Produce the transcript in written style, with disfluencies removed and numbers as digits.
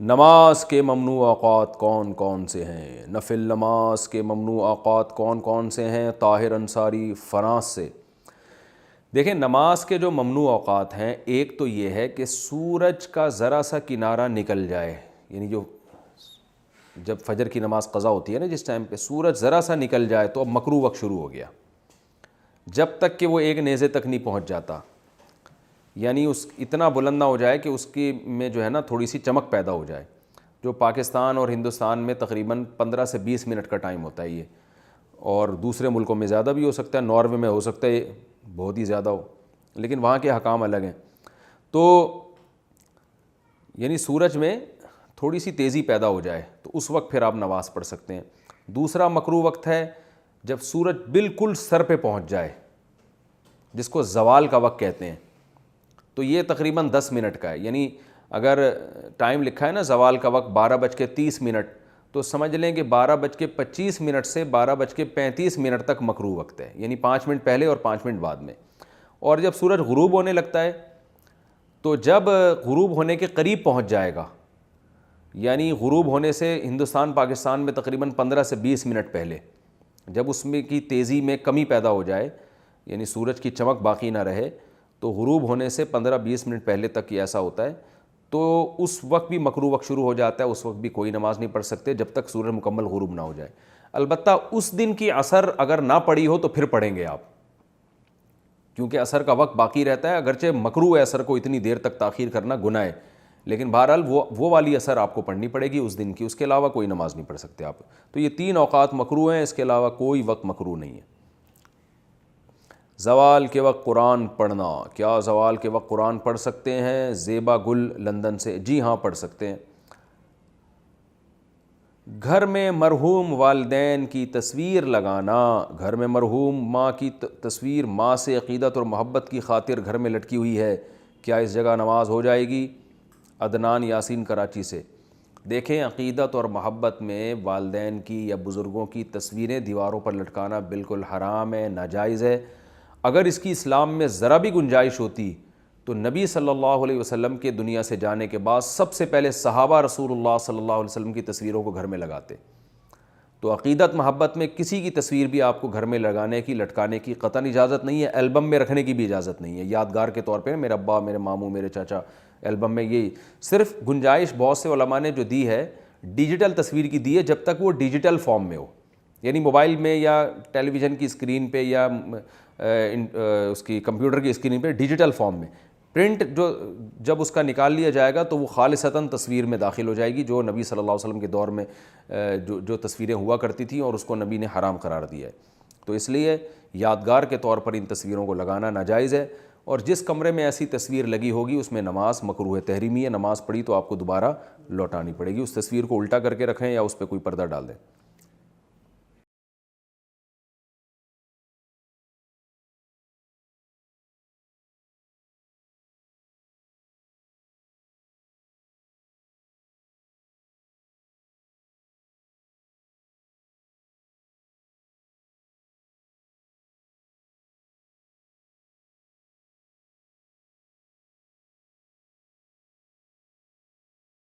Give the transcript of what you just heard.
نماز کے ممنوع اوقات کون کون سے ہیں؟ نفل نماز کے ممنوع اوقات کون کون سے ہیں؟ طاہر انصاری فرانس سے۔ دیکھیں، نماز کے جو ممنوع اوقات ہیں، ایک تو یہ ہے کہ سورج کا ذرا سا کنارہ نکل جائے، یعنی جب فجر کی نماز قضا ہوتی ہے نا، جس ٹائم پہ سورج ذرا سا نکل جائے تو اب مکروہ وقت شروع ہو گیا، جب تک کہ وہ ایک نیزے تک نہیں پہنچ جاتا، یعنی اتنا بلند نہ ہو جائے کہ اس کی میں جو ہے نا تھوڑی سی چمک پیدا ہو جائے، جو پاکستان اور ہندوستان میں تقریباً 15 سے 20 منٹ کا ٹائم ہوتا ہے یہ، اور دوسرے ملکوں میں زیادہ بھی ہو سکتا ہے، ناروے میں ہو سکتا ہے بہت ہی زیادہ ہو، لیکن وہاں کے حکام الگ ہیں۔ تو یعنی سورج میں تھوڑی سی تیزی پیدا ہو جائے تو اس وقت پھر آپ نماز پڑھ سکتے ہیں۔ دوسرا مکروہ وقت ہے جب سورج بالکل سر پہ پہنچ جائے، جس کو زوال کا وقت کہتے ہیں، تو یہ تقریباً 10 منٹ کا ہے، یعنی اگر ٹائم لکھا ہے نا زوال کا وقت 12:30 تو سمجھ لیں کہ 12:25 سے 12:35 تک مکروہ وقت ہے، یعنی 5 منٹ پہلے اور 5 منٹ بعد میں۔ اور جب سورج غروب ہونے لگتا ہے تو جب غروب ہونے کے قریب پہنچ جائے گا، یعنی غروب ہونے سے ہندوستان پاکستان میں تقریباً 15 سے 20 منٹ پہلے، جب اس میں کی تیزی میں کمی پیدا ہو جائے، یعنی سورج کی چمک باقی نہ رہے، تو غروب ہونے سے 15-20 منٹ پہلے تک یہ ایسا ہوتا ہے، تو اس وقت بھی مکروہ وقت شروع ہو جاتا ہے، اس وقت بھی کوئی نماز نہیں پڑھ سکتے جب تک سورج مکمل غروب نہ ہو جائے۔ البتہ اس دن کی عصر اگر نہ پڑی ہو تو پھر پڑھیں گے آپ، کیونکہ عصر کا وقت باقی رہتا ہے، اگرچہ مکروہ ہے عصر کو اتنی دیر تک تاخیر کرنا گناہ ہے، لیکن بہرحال وہ والی عصر آپ کو پڑھنی پڑے گی اس دن کی، اس کے علاوہ کوئی نماز نہیں پڑھ سکتے آپ۔ تو یہ 3 اوقات مکروہ ہیں، اس کے علاوہ کوئی وقت مکروہ نہیں ہے۔ زوال کے وقت قرآن پڑھنا، کیا زوال کے وقت قرآن پڑھ سکتے ہیں؟ زیبا گل لندن سے، جی ہاں پڑھ سکتے ہیں۔ گھر میں مرحوم والدین کی تصویر لگانا، گھر میں مرحوم ماں کی تصویر ماں سے عقیدت اور محبت کی خاطر گھر میں لٹکی ہوئی ہے، کیا اس جگہ نماز ہو جائے گی؟ عدنان یاسین کراچی سے۔ دیکھیں، عقیدت اور محبت میں والدین کی یا بزرگوں کی تصویریں دیواروں پر لٹکانا بالکل حرام ہے، ناجائز ہے۔ اگر اس کی اسلام میں ذرا بھی گنجائش ہوتی تو نبی صلی اللہ علیہ وسلم کے دنیا سے جانے کے بعد سب سے پہلے صحابہ رسول اللہ صلی اللہ علیہ وسلم کی تصویروں کو گھر میں لگاتے۔ تو عقیدت محبت میں کسی کی تصویر بھی آپ کو گھر میں لگانے کی، لٹکانے کی قطعاً اجازت نہیں ہے، البم میں رکھنے کی بھی اجازت نہیں ہے، یادگار کے طور پہ میرے ابا، میرے ماموں، میرے چاچا البم میں، یہ صرف گنجائش بہت سے علماء نے جو دی ہے ڈیجیٹل تصویر کی دی ہے، جب تک وہ ڈیجیٹل فارم میں ہو، یعنی موبائل میں یا ٹیلی ویژن کی اسکرین پہ یا اس کی کمپیوٹر کی اسکرین پہ ڈیجیٹل فارم میں۔ پرنٹ جب اس کا نکال لیا جائے گا تو وہ خالصتاً تصویر میں داخل ہو جائے گی، جو نبی صلی اللہ علیہ وسلم کے دور میں جو تصویریں ہوا کرتی تھیں، اور اس کو نبی نے حرام قرار دیا ہے۔ تو اس لیے یادگار کے طور پر ان تصویروں کو لگانا ناجائز ہے، اور جس کمرے میں ایسی تصویر لگی ہوگی اس میں نماز مکروہ تحریمی ہے، نماز پڑھی تو آپ کو دوبارہ لوٹانی پڑے گی، اس تصویر کو الٹا کر کے رکھیں یا اس پہ کوئی پردہ ڈال دیں۔